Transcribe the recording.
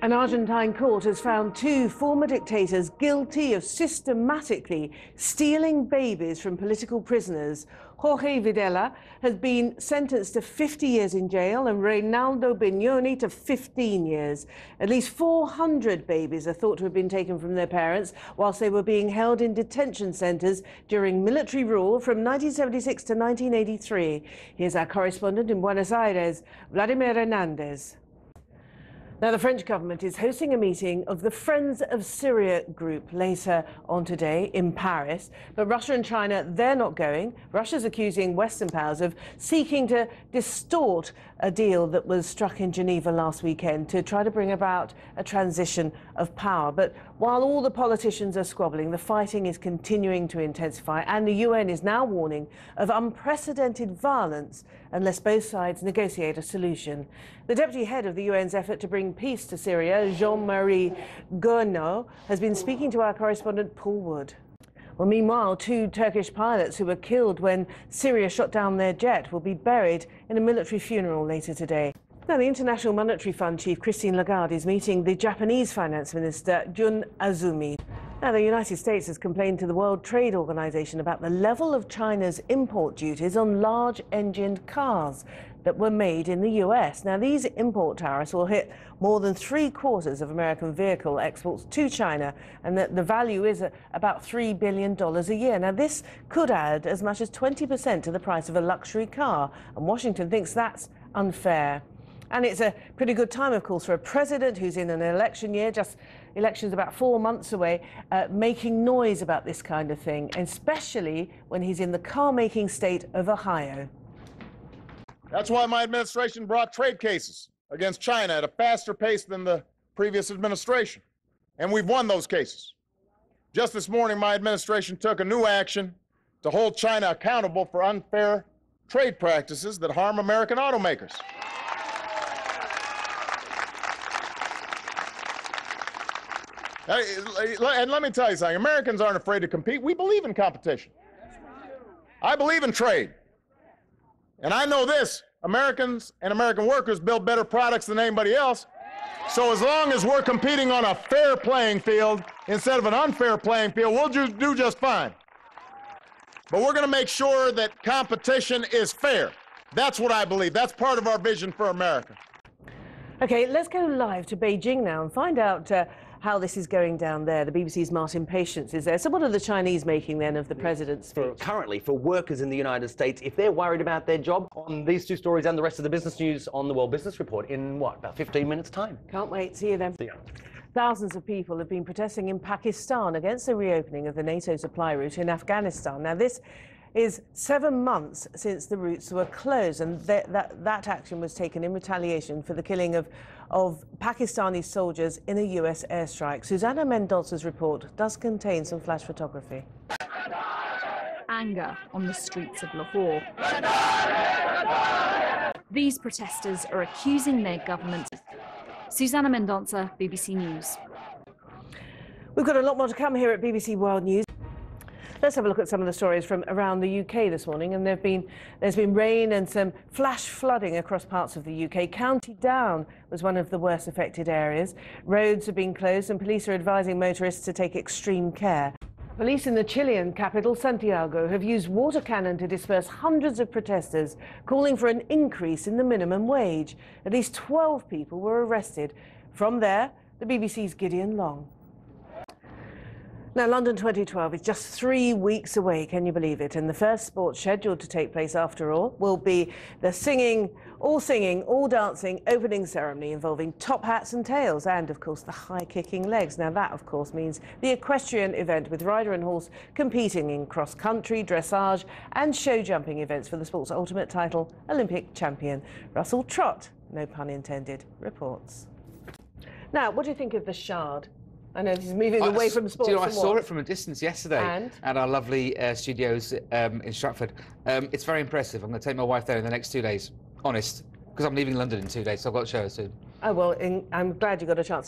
An Argentine court has found two former dictators guilty of systematically stealing babies from political prisoners. Jorge Videla has been sentenced to 50 years in jail and Reinaldo Bignoni to 15 years. At least 400 babies are thought to have been taken from their parents whilst they were being held in detention centres during military rule from 1976 to 1983. Here's our correspondent in Buenos Aires, Vladimir Hernandez. Now, the French government is hosting a meeting of the Friends of Syria group later on today in Paris. But Russia and China, they're not going. Russia's accusing Western powers of seeking to distort a deal that was struck in Geneva last weekend to try to bring about a transition of power. But while all the politicians are squabbling, the fighting is continuing to intensify, and the UN is now warning of unprecedented violence unless both sides negotiate a solution. The deputy head of the UN's effort to bring peace to Syria, Jean-Marie Gournaud, has been speaking to our correspondent Paul Wood. Well, meanwhile, two Turkish pilots who were killed when Syria shot down their jet will be buried in a military funeral later today. Now, the International Monetary Fund chief, Christine Lagarde, is meeting the Japanese finance minister, Jun Azumi. Now, the United States has complained to the World Trade Organization about the level of China's import duties on large-engined cars that were made in the US. Now, these import tariffs will hit more than 3/4 of American vehicle exports to China, and that the value is about $3 billion a year. Now, this could add as much as 20% to the price of a luxury car, and Washington thinks that's unfair. And it's a pretty good time, of course, for a president who's in an election year, election's about 4 months away, making noise about this kind of thing, especially when he's in the car-making state of Ohio. That's why my administration brought trade cases against China at a faster pace than the previous administration. And we've won those cases. Just this morning, my administration took a new action to hold China accountable for unfair trade practices that harm American automakers. And let me tell you something, Americans aren't afraid to compete. We believe in competition. I believe in trade. And I know this, Americans and American workers build better products than anybody else. So as long as we're competing on a fair playing field instead of an unfair playing field, we'll do just fine. But we're going to make sure that competition is fair. That's what I believe. That's part of our vision for America. OK, let's go live to Beijing now and find out how this is going down there. The BBC's Martin Patience is there. So what are the Chinese making then of the president's speech? Currently, for workers in the United States, if they're worried about their job, on these two stories and the rest of the business news on the World Business Report in, what, about 15 minutes' time? Can't wait. See you then. See ya. Thousands of people have been protesting in Pakistan against the reopening of the NATO supply route in Afghanistan. Now, this is 7 months since the routes were closed, and that action was taken in retaliation for the killing of Pakistani soldiers in a US airstrike. Susana Mendonca's report does contain some flash photography. Anger on the streets of Lahore. These protesters are accusing their government. Susana Mendonca, BBC News. We've got a lot more to come here at BBC World News. Let's have a look at some of the stories from around the UK this morning. And there's been rain and some flash flooding across parts of the UK. County Down was one of the worst affected areas. Roads have been closed and police are advising motorists to take extreme care. Police in the Chilean capital, Santiago, have used water cannon to disperse hundreds of protesters, calling for an increase in the minimum wage. At least 12 people were arrested. From there, the BBC's Gideon Long. Now, London 2012 is just 3 weeks away, can you believe it? And the first sport scheduled to take place, after all, will be the singing, all dancing opening ceremony involving top hats and tails and, of course, the high-kicking legs. Now, that, of course, means the equestrian event with rider and horse competing in cross-country, dressage and show-jumping events for the sport's ultimate title, Olympic champion. Russell Trott, no pun intended, reports. Now, what do you think of the Shard? I know this is moving away from sports. Do you know, I saw it from a distance yesterday at our lovely studios in Stratford. It's very impressive. I'm going to take my wife there in the next 2 days, honest, because I'm leaving London in 2 days, so I've got to show her soon. Oh, well, I'm glad you got a chance to see